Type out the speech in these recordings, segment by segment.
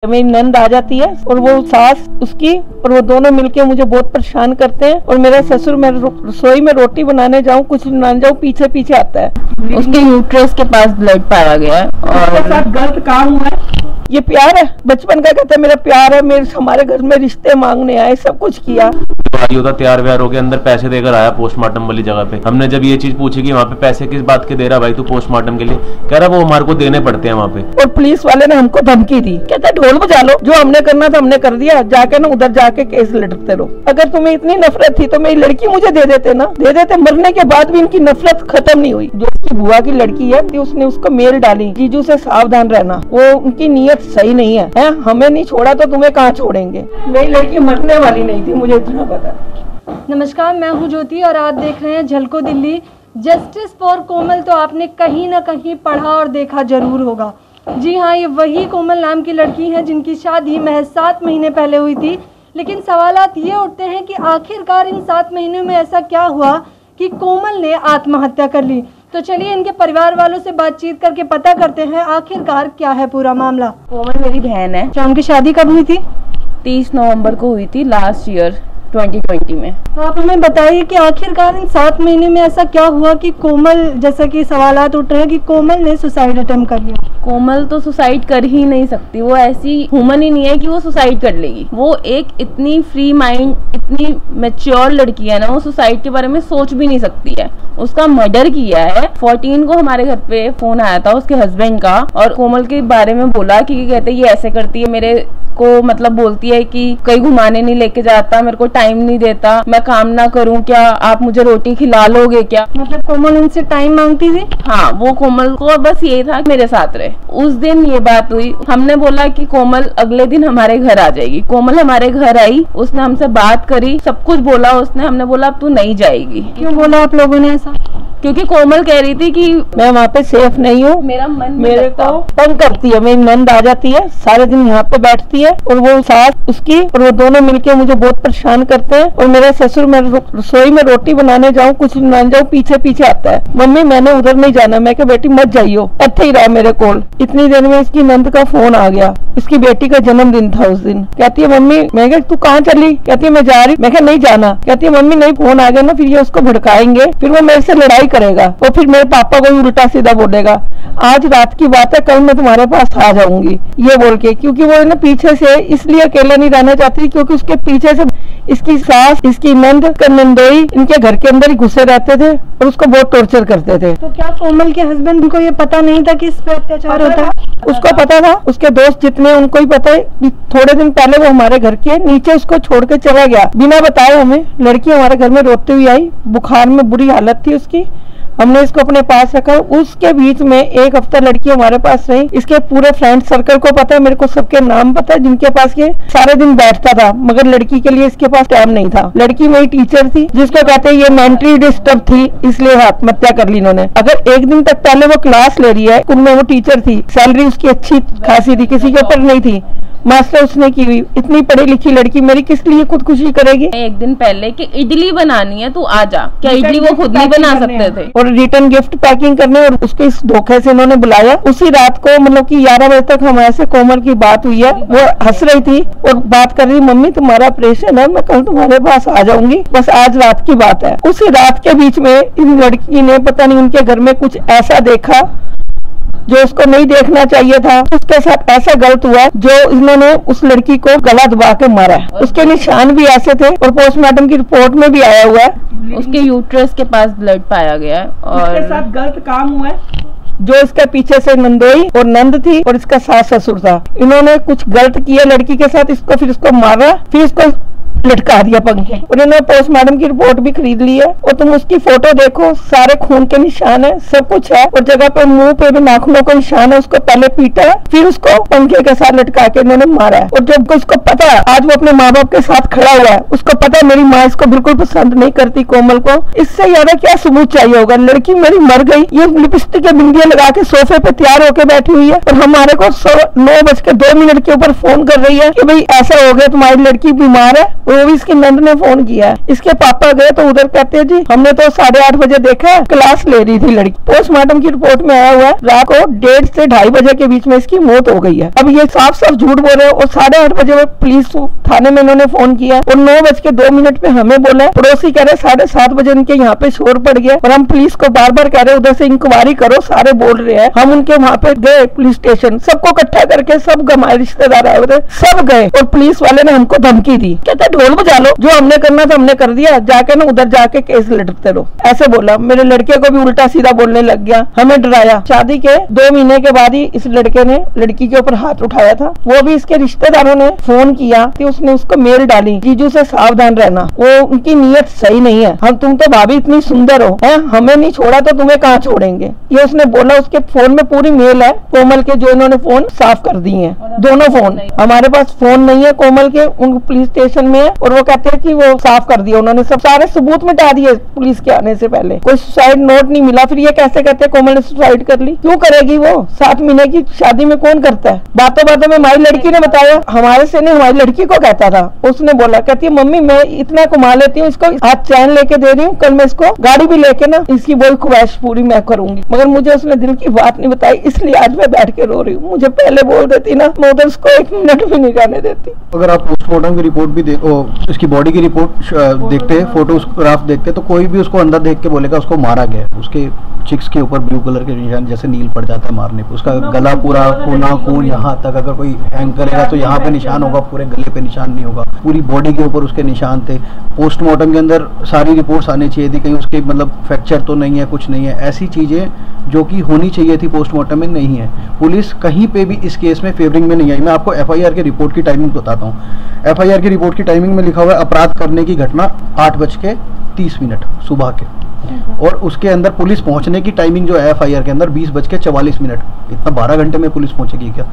मेरी नंद आ जाती है और वो सास उसकी और वो दोनों मिलके मुझे बहुत परेशान करते हैं। और मेरा ससुर, मैं रसोई में रोटी बनाने जाऊं, कुछ बनाने जाऊं, पीछे पीछे आता है। उसके यूट्रस के पास ब्लड पाया गया है और उसके साथ गलत काम हुआ है। ये प्यार है, बचपन का कहता है मेरा प्यार है, मेरे हमारे घर में रिश्ते मांगने आए, सब कुछ किया। होता तैयार व्यार हो के अंदर पैसे देकर आया पोस्टमार्टम वाली जगह पे। हमने जब ये चीज पूछी कि वहाँ पे पैसे किस बात के दे रहा भाई तू पोस्टमार्टम के लिए, कह रहा वो हमारे को देने पड़ते हैं वहाँ पे। और पुलिस वाले ने हमको धमकी दी, कहते ढोल बजा लो, जो हमने करना था हमने कर दिया, जाके ना उधर जाके केस लड़ते रहो। अगर तुम्हें इतनी नफरत थी तो मेरी लड़की मुझे दे देते ना, दे देते। मरने के बाद भी इनकी नफरत खत्म नहीं हुई। जो उसकी बुआ की लड़की है उसने उसको मेल डाली, जीजू से सावधान रहना, वो उनकी नीयत सही नहीं है। हमें नहीं छोड़ा तो तुम्हें कहाँ छोड़ेंगे। मेरी लड़की मरने वाली नहीं थी, मुझे इतना पता। नमस्कार, मैं हूं ज्योति और आप देख रहे हैं झलको दिल्ली। जस्टिस फॉर कोमल तो आपने कहीं ना कहीं पढ़ा और देखा जरूर होगा। जी हाँ, ये वही कोमल नाम की लड़की है जिनकी शादी महज 7 महीने पहले हुई थी। लेकिन सवालात ये उठते हैं कि आखिरकार इन 7 महीनों में ऐसा क्या हुआ कि कोमल ने आत्महत्या कर ली। तो चलिए इनके परिवार वालों से बातचीत करके पता करते हैं आखिरकार क्या है पूरा मामला। कोमल मेरी बहन है। तो उनकी शादी कब हुई थी? 30 नवंबर को हुई थी, लास्ट ईयर 2020 में। तो आप हमें बताइए कि आखिरकार इन 7 महीने में ऐसा क्या हुआ कि कोमल, जैसा कि सवालात उठ रहे हैं कि कोमल ने सुसाइड अटेम्प्ट कर लिया। कोमल तो सुसाइड कर ही नहीं सकती, वो ऐसी ह्यूमन ही नहीं है कि वो सुसाइड कर लेगी। वो एक इतनी फ्री माइंड, इतनी मैच्योर लड़की है ना, वो सुसाइड के बारे में सोच भी नहीं सकती है। उसका मर्डर किया है। 14 को हमारे घर पे फोन आया था उसके हस्बैंड का और कोमल के बारे में बोला कि कहते ये ऐसे करती है, मेरे को मतलब बोलती है कि कहीं घुमाने नहीं लेके जाता, मेरे को टाइम नहीं देता, मैं काम ना करूं क्या, आप मुझे रोटी खिला लोगे क्या। मतलब कोमल उनसे टाइम मांगती थी? हाँ, वो कोमल को बस ये था मेरे साथ रहे। उस दिन ये बात हुई, हमने बोला कि कोमल अगले दिन हमारे घर आ जाएगी। कोमल हमारे घर आई, उसने हमसे बात करी, सब कुछ बोला उसने। हमने बोला अब तू नहीं जाएगी। क्यों बोला आप लोगों ने ऐसा? क्योंकि कोमल कह रही थी कि मैं वहाँ पे सेफ नहीं हूँ, मेरा मन मेरे को तंग करती है। मेरी नंद आ जाती है, सारे दिन यहाँ पे बैठती है और वो सास उसकी और वो दोनों मिलके मुझे बहुत परेशान करते हैं। और मेरा ससुर, मैं रसोई में रोटी बनाने जाऊँ, कुछ बनाने जाऊँ, पीछे पीछे आता है। मम्मी मैंने उधर नहीं जाना। मैं कहा बेटी मत जाइयो, इतने ही रहा मेरे कोल। इतनी देर में इसकी नंद का फोन आ गया। इसकी बेटी का जन्मदिन था उस दिन। कहती है मम्मी, मैं कहा तू कहाँ चली? कहती है मैं जा रही। मैं कहा नहीं जाना। कहती है मम्मी नहीं, फोन आ गया ना, फिर ये उसको भड़काएंगे, फिर वो मेरे से लड़ाई करेगा और फिर मेरे पापा को भी उल्टा सीधा बोलेगा। आज रात की बात है, कल मैं तुम्हारे पास आ जाऊंगी, ये बोल के। क्योंकि वो ना पीछे से इसलिए अकेले नहीं रहना चाहती क्योंकि उसके पीछे से इसकी सास, इसकी नंद का नंदोई इनके घर के अंदर ही घुसे रहते थे और उसको बहुत टॉर्चर करते थे। तो क्या कोमल के हस्बैंड को ये पता नहीं था कि इस पे अत्याचार होता है? उसको पता था, उसके दोस्त जितने उनको ही पता है कि थोड़े दिन पहले वो हमारे घर के नीचे उसको छोड़ के चला गया बिना बताए हमें। लड़की हमारे घर में रोती हुई आई, बुखार में बुरी हालत थी उसकी। हमने इसको अपने पास रखा। उसके बीच में 1 हफ्ता लड़की हमारे पास रही। इसके पूरे फ्रेंड सर्कल को पता है, मेरे को सबके नाम पता है जिनके पास ये सारे दिन बैठता था, मगर लड़की के लिए इसके पास टाइम नहीं था। लड़की मेरी टीचर थी, जिसको कहते हैं ये मेंटली डिस्टर्ब थी, इसलिए आत्महत्या कर ली इन्होंने। अगर 1 दिन तक पहले वो क्लास ले रही है, उनमें वो टीचर थी, सैलरी उसकी अच्छी खासी थी, किसी के ऊपर नहीं थी, मास्टर उसने की हुई। इतनी पढ़ी लिखी लड़की मेरी किस लिए खुदकुशी करेगी? 1 दिन पहले कि इडली बनानी है, तू आ जा। क्या इडली वो खुद नहीं बना सकते थे? और रिटर्न गिफ्ट पैकिंग करने, और उसके इस धोखे से इन्होंने बुलाया। उसी रात को मतलब कि 11 बजे तक हमारे से कोमल की बात हुई है। वो हंस रही थी और बात कर रही, मम्मी तुम्हारा ऑपरेशन है, मैं कल तुम्हारे पास आ जाऊंगी, बस आज रात की बात है। उसी रात के बीच में इन लड़की ने पता नहीं उनके घर में कुछ ऐसा देखा जो उसको नहीं देखना चाहिए था। उसके साथ ऐसा गलत हुआ जो इन्होंने उस लड़की को गला दबा के मारा है। उसके निशान भी ऐसे थे और पोस्टमार्टम की रिपोर्ट में भी आया हुआ है। उसके यूट्रस के पास ब्लड पाया गया है और उसके साथ गलत काम हुआ है। जो इसके पीछे से नंदोई और नंद थी और इसका सास ससुर था, इन्होंने कुछ गलत किया लड़की के साथ। इसको फिर इसको मारा, फिर इसको लटका दिया पंखे। उन्होंने पोस्टमार्टम की रिपोर्ट भी खरीद ली है और तुम उसकी फोटो देखो, सारे खून के निशान है, सब कुछ है। और जगह पे मुंह पे भी नाखूनों का निशान है। उसको पहले पीटा है, फिर उसको पंखे के साथ लटका के इन्होंने मारा है। और जब उसको पता है, आज वो अपने माँ बाप के साथ खड़ा हुआ है, उसको पता है मेरी माँ इसको बिल्कुल पसंद नहीं करती कोमल को, इससे ज्यादा क्या सबूत चाहिए होगा? लड़की मेरी मर गई, ये लिपस्टिक के बिंदियां लगा के सोफे पे तैयार होके बैठी हुई है और हमारे को 9:02 के ऊपर फोन कर रही है कि भाई ऐसा हो गया, तुम्हारी लड़की बीमार है, तो वो भी इसकी नंद ने फोन किया है। इसके पापा गए तो उधर कहते हैं जी हमने तो 8:30 बजे देखा है, क्लास ले रही थी लड़की। पोस्टमार्टम की रिपोर्ट में आया हुआ है रात को 1:30 से 2:30 बजे के बीच में इसकी मौत हो गई है। अब ये साफ साफ झूठ बोल रहे हैं। और 8:30 बजे पुलिस थाने में इन्होंने फोन किया और 9:02 पे हमें बोला। पड़ोसी कह रहे 7:30 बजे इनके यहाँ पे शोर पड़ गया और हम पुलिस को बार बार कह रहे उधर से इंक्वायरी करो, सारे बोल रहे हैं। हम उनके वहाँ पे गए पुलिस स्टेशन, सबको इकट्ठा करके सब हमारे रिश्तेदार आए हुए सब गए और पुलिस वाले ने हमको धमकी दी, कहते ढोल बजा लो, जो हमने करना था हमने कर दिया, जाके ना उधर जाके केस लड़ते रहो, ऐसे बोला। मेरे लड़के को भी उल्टा सीधा बोलने लग गया, हमें डराया। शादी के 2 महीने के बाद ही इस लड़के ने लड़की के ऊपर हाथ उठाया था। वो भी इसके रिश्तेदारों ने फोन किया कि उसने उसको मेल डाली, जीजू से सावधान रहना, वो उनकी नीयत सही नहीं है। हम तुम तो भाभी इतनी सुंदर हो, है हमें नहीं छोड़ा तो तुम्हें कहाँ छोड़ेंगे, ये उसने बोला। उसके फोन में पूरी मेल है कोमल के, जो इन्होंने फोन साफ कर दिए हैं, दोनों फोन। हमारे पास फोन नहीं है कोमल के, उन पुलिस स्टेशन में है और वो कहते हैं कि वो साफ कर दिया उन्होंने, सब सारे सबूत मिटा दिए पुलिस के आने से पहले। कोई सुसाइड नोट नहीं मिला। फिर ये कैसे कहते हैं कोमल ने सुसाइड कर ली? क्यों करेगी वो? 7 महीने की शादी में कौन करता है? बातों बातों में हमारी लड़की ने बताया, हमारे से नहीं हमारी लड़की को कहता था। उसने बोला, कहती है मम्मी मैं इतना कमा लेती हूँ, इसको आज चैन लेके दे रही हूँ, कल मैं इसको गाड़ी भी लेके ना इसकी वही ख्वाहिश पूरी मैं करूंगी। मगर मुझे उसने दिल की बात नहीं बताई, इसलिए आज मैं बैठ के रो रही हूँ। मुझे पहले बोल देती ना, मैं उधर उसको 1 मिनट भी नहीं जाने देती। अगर आप पोस्टमार्टम की रिपोर्ट भी इसकी बॉडी की रिपोर्ट देखते हैं, फोटोग्राफ देखते, तो कोई भी उसको अंदर देख के बोलेगा उसको मारा गया। उसके चिक्स के ऊपर ब्लू कलर के निशान जैसे नील पड़ जाता है मारने पे, उसका गला पूरा खून यहाँ तक, अगर कोई हैंग करेगा तो यहाँ पे निशान होगा, पूरे गले पे निशान नहीं होगा, पूरी बॉडी के ऊपर उसके निशान थे। पोस्टमार्टम के अंदर सारी रिपोर्ट्स आनी चाहिए थी, कहीं उसके मतलब फ्रैक्चर तो नहीं है, कुछ नहीं है, ऐसी चीजें जो कि होनी चाहिए थी पोस्टमार्टम में नहीं है। पुलिस कहीं पे भी इस केस में फेवरिंग में नहीं आई। मैं आपको FIR की रिपोर्ट की टाइमिंग बताता हूँ। FIR की रिपोर्ट की टाइमिंग में लिखा हुआ है अपराध करने की घटना 8:30 सुबह के, और उसके अंदर पुलिस पहुंचने की टाइमिंग जो है FIR के अंदर 20:44। इतना 12 घंटे में पुलिस पहुंचेगी क्या?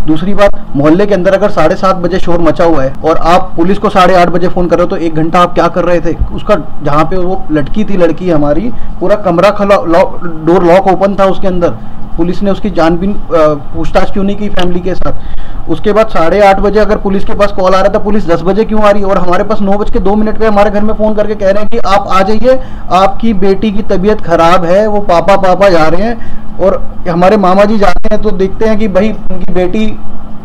दूसरी बात, मोहल्ले के अंदर अगर 7:30 बजे शोर मचा हुआ है और आप पुलिस को 8:30 बजे फोन कर रहे हो, तो 1 घंटा आप क्या कर रहे थे? उसका जहाँ पे वो लटकी थी लड़की हमारी, पूरा कमरा खुला, डोर लॉक ओपन था उसके अंदर, पुलिस ने उसकी जानबीन पूछताछ क्यों नहीं की फैमिली के साथ? उसके बाद 8:30 बजे अगर पुलिस के पास कॉल आ रहा था, पुलिस 10 बजे क्यों आ रही है? और हमारे पास 9:02 पे हमारे घर में फोन करके कह रहे हैं कि आप आ जाइए, आपकी बेटी की तबीयत खराब है, वो पापा जा रहे हैं। और हमारे मामा जी जाते हैं तो देखते हैं कि भाई उनकी बेटी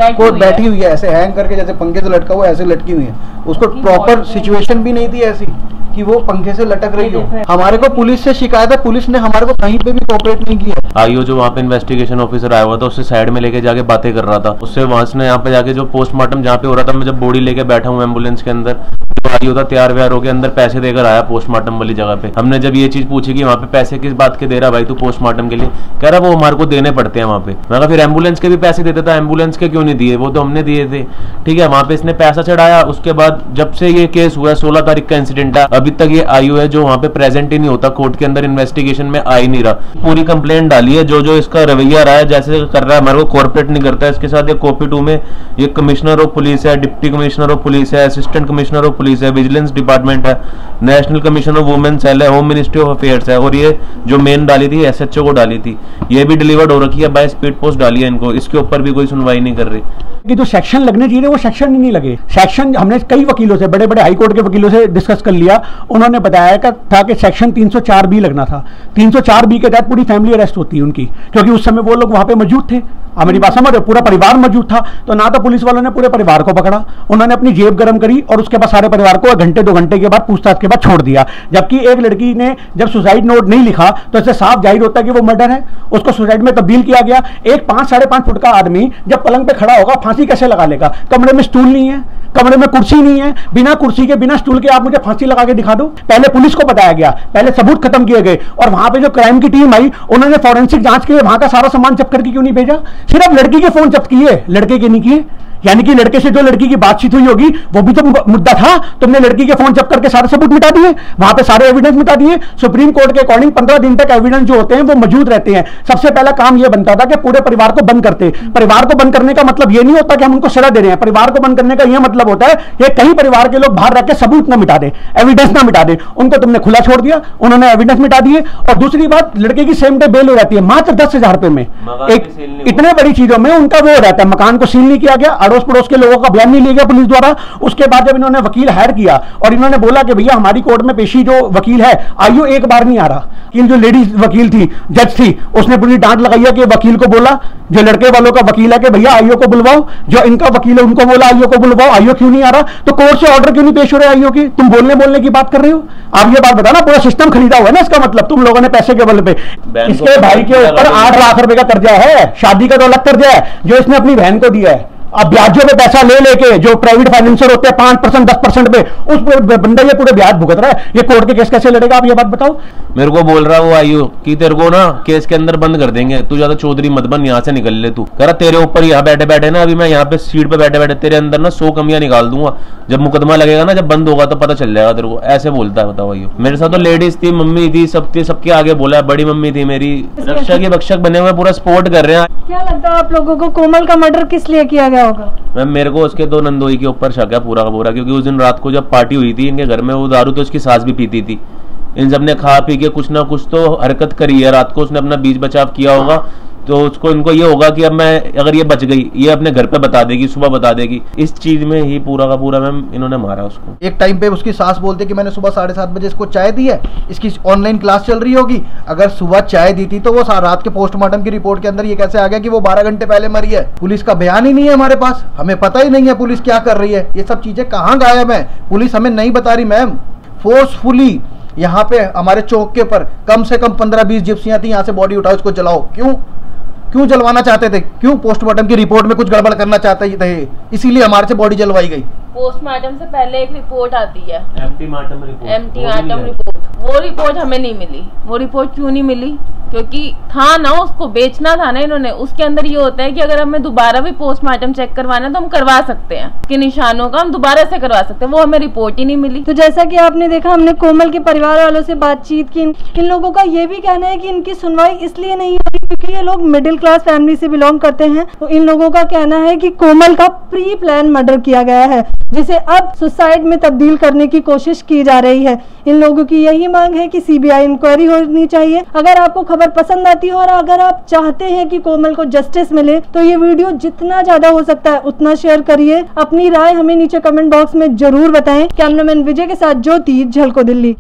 बैठी हुई है ऐसे हैंग करके, जैसे पंखे से लटका हुआ ऐसे लटकी हुई है। उसको प्रॉपर सिचुएशन भी नहीं थी ऐसी कि वो पंखे से लटक रही हो। हमारे को पुलिस से शिकायत है, पुलिस ने हमारे को कहीं पे भी कोऑपरेट नहीं किया। आईओ जो वहाँ पे इन्वेस्टिगेशन ऑफिसर आया हुआ था, उससे साइड में लेके जाके बातें कर रहा था। उससे वहां से यहाँ पे जाके जो पोस्टमार्टम जहाँ पे हो रहा था, मैं जब बॉडी लेके बैठा हूँ एम्बुलेंस के अंदर, तो आईओ था तैयार व्यार होकर अंदर पैसे देकर आया पोस्टमार्टम वाली जगह पे। हमने जब ये चीज पूछी कि वहाँ पे पैसे किस बात के दे रहा भाई तू पोस्टमार्टम के लिए, कह रहा वो हमारे को देने पड़ते हैं वहाँ पे। मैं कहा फिर एम्बुलेंस के भी पैसे देता था, एम्बुलेंस के क्यों नहीं दिए? वो तो हमने दिए थे। ठीक है, वहाँ पे इसने पैसा चढ़ाया। उसके बाद जब से ये केस हुआ 16 तारीख का इंसिडेंट है, अभी तक ये आईओ है जो वहाँ पे प्रेजेंट ही नहीं होता, कोर्ट के अंदर इन्वेस्टिगेशन में आ ही नहीं रहा। पूरी कंप्लेंट डाली है, जो इसका रवैया रहा है, जैसे कर रहा है, हमारे को कोऑपरेट नहीं करता है। इसके साथ ये कॉपी 2 में ये कमिश्नर ऑफ पुलिस है, डिप्टी कमिश्नर ऑफ पुलिस है, असिस्टेंट कमिश्नर ऑफ पुलिस है, विजिलेंस डिपार्टमेंट है, national commission of women cell है, होम मिनिस्ट्री ऑफ अफेयर्स है, और ये जो मेन डाली थी SHO को डाली थी, ये भी डिलीवर्ड हो रखी है, बाय स्पीड पोस्ट डाली है इनको। इसके ऊपर भी कोई सुनवाई नहीं कर रही कि जो सेक्शन लगने चाहिए वो सेक्शन ही नहीं लगे। सेक्शन हमने कई वकीलों से, बड़े बड़े हाई कोर्ट के वकीलों से डिस्कस कर लिया, उन्होंने बताया था कि सेक्शन 304B लगना था। 304B के तहत पूरी फैमिली अरेस्ट होती है उनकी, क्योंकि उस समय वो लोग वहां पे मौजूद थे। मेरी बात समझ रहे, पूरा परिवार मौजूद था। तो ना तो पुलिस वालों ने पूरे परिवार को पकड़ा, उन्होंने अपनी जेब गर्म करी और उसके बाद सारे परिवार को 1 घंटे 2 घंटे के बाद पूछताछ के बाद छोड़ दिया। जबकि एक लड़की ने जब सुसाइड नोट नहीं लिखा तो इससे साफ जाहिर होता है कि वो मर्डर है, उसको सुसाइड में तब्दील किया गया। एक 5-5.5 फुट का आदमी जब पलंग पे खड़ा होगा फांसी कैसे लगा लेगा? कमरे में स्टूल नहीं है, कमरे में कुर्सी नहीं है, बिना कुर्सी के बिना स्टूल के आप मुझे फांसी लगा के दिखा दो। पहले पुलिस को बताया गया, पहले सबूत खत्म किए गए, और वहां पे जो क्राइम की टीम आई उन्होंने फॉरेंसिक जांच के लिए वहां का सारा सामान जब्त करके क्यों नहीं भेजा? सिर्फ लड़की के फोन जब्त किए, लड़के के नहीं किए। यानी कि लड़के से जो लड़की की बातचीत हुई होगी वो भी तो मुद्दा था। तुमने लड़की के फोन जब्त करके सारे सबूत मिटा दिए, वहां पे सारे एविडेंस मिटा दिए। सुप्रीम कोर्ट के अकॉर्डिंग 15 दिन तक एविडेंस जो होते हैं वो मौजूद रहते हैं। सबसे पहला काम यह बनता था कि पूरे परिवार को बंद करते। परिवार को बंद करने का मतलब यह नहीं होता कि हम उनको सजा दे रहे हैं। परिवार को बंद करने का यह मतलब होता है कि कहीं परिवार के लोग बाहर रह के सबूत ना मिटा दे, एविडेंस ना मिटा दे। उनको तुमने खुला छोड़ दिया, उन्होंने एविडेंस मिटा दिए। और दूसरी बात, लड़के की सेम डे बेल हो जाती है मात्र 10,000 रुपए में। एक इतने बड़ी चीजों में उनका वो हो जाता है, मकान को सील नहीं किया गया, अड़ोस पड़ोस के लोगों का बयान नहीं लिया गया पुलिस द्वारा। उसके बाद जब इन्होंने वकील हायर किया और इन्होंने बोला कि भैया हमारी कोर्ट में पेशी जो वकील है आईओ एक बार नहीं आ रहा, कि जो लेडीज वकील थी, जज थी, उसने पूरी डांट लगाई है कि वकील को बोला जो लड़के वालों का वकील है कि भैया आईओ को बुलवाओ, जो इनका वकील है उनको बोला आईओ को बुलवाओ, आईओ क्यों नहीं आ रहा? तो कोर्ट से ऑर्डर क्यों नहीं पेश हो रहा आईओ की? तुम बोलने की बात कर रहे हो? आप ये बात बताना, पूरा सिस्टम खरीदा हुआ है ना, इसका मतलब तुम लोगों ने पैसे के बल पे। इसके भाई के ऊपर 8 लाख रुपए का कर्जा है, शादी का तो अलग कर्जा है जो इसने अपनी बहन को दिया है। अब ब्याजों पे पैसा ले लेके जो प्राइवेट फाइनेंसर होते हैं 5% 10% पे, उस बंदा ये पूरे ब्याज भुगत रहा है। ये कोर्ट के केस कैसे लड़ेगा? आप ये बात बताओ। मेरे को बोल रहा वो आईओ कि तेरे को ना केस के अंदर बंद कर देंगे, तू ज्यादा चौधरी मत बन, यहाँ से निकल ले तू। कह रहा तेरे ऊपर यहाँ बैठे बैठे ना, अभी मैं यहाँ पे सीट पे बैठे बैठे तेरे अंदर ना 100 कमियां निकाल दूंगा, जब मुकदमा लगेगा ना, जब बंद होगा तो पता चल जाएगा तेरे को। ऐसे बोलता है, बताओ आईओ। मेरे साथ तो लेडीज थी, मम्मी थी, सब थी, सबके आगे बोला, बड़ी मम्मी थी मेरी, रक्षक ही बक्षक बने हुए पूरा सपोर्ट कर रहे हैं। क्या लगता है आप लोगों को कोमल का मर्डर किस लिए किया गया होगा? मैम मेरे को उसके 2 नंदोई के ऊपर शक है पूरा का पूरा, क्योंकि उस दिन रात को जब पार्टी हुई थी इनके घर में, वो दारू तो उसकी सास भी पीती थी। इन सब ने खा पी के कुछ ना कुछ तो हरकत करी है रात को, उसने अपना बीच बचाव किया होगा, तो उसको इनको ये होगा कि अब मैं अगर ये बच गई ये अपने घर पे बता देगी, सुबह बता देगी। इस चीज में ही पूरा का पूरा मैम इन्होंने मारा उसको। एक टाइम पे उसकी सास बोलते कि मैंने सुबह 7:30 बजे इसको चाय दी है, इसकी ऑनलाइन क्लास चल रही होगी। अगर सुबह चाय दी थी तो वो रात के पोस्टमार्टम की रिपोर्ट के अंदर ये कैसे आ गया कि वो 12 घंटे पहले मरी है? पुलिस का बयान ही नहीं है हमारे पास, हमें पता ही नहीं है पुलिस क्या कर रही है। ये सब चीजें कहाँ गायब है? पुलिस हमें नहीं बता रही मैम। फोर्सफुली यहाँ पे हमारे चौक के ऊपर कम से कम 15-20 जिप्सियां थी, यहाँ से बॉडी उठाओ इसको जलाओ। क्यों जलवाना चाहते थे? क्यों पोस्टमार्टम की रिपोर्ट में कुछ गड़बड़ करना चाहते थे, इसीलिए हमारे से बॉडी जलवाई गई। पोस्टमार्टम से पहले एक रिपोर्ट आती है, एंटीमार्टम रिपोर्ट, वो रिपोर्ट हमें नहीं मिली। वो रिपोर्ट क्यों नहीं मिली? क्योंकि था ना, उसको बेचना था ना इन्होंने। उसके अंदर ये होता है कि अगर हमें दोबारा भी पोस्टमार्टम चेक करवाना है तो हम करवा सकते हैं, के निशानों का हम दोबारा से करवा सकते हैं, वो हमें रिपोर्ट ही नहीं मिली। तो जैसा कि आपने देखा, हमने कोमल के परिवार वालों से बातचीत की। इन लोगों का ये भी कहना है कि इनकी सुनवाई इसलिए नहीं हो रही क्योंकि ये लोग मिडिल क्लास फैमिली से बिलोंग करते हैं। तो इन लोगों का कहना है कि कोमल का प्री प्लान मर्डर किया गया है, जिसे अब सुसाइड में तब्दील करने की कोशिश की जा रही है। इन लोगों की यही मांग है कि सीबीआई इंक्वायरी होनी चाहिए। अगर आपको खबर पसंद आती हो और अगर आप चाहते हैं कि कोमल को जस्टिस मिले तो ये वीडियो जितना ज्यादा हो सकता है उतना शेयर करिए। अपनी राय हमें नीचे कमेंट बॉक्स में जरूर बताएं। कैमरामैन विजय के साथ ज्योति, झलको दिल्ली।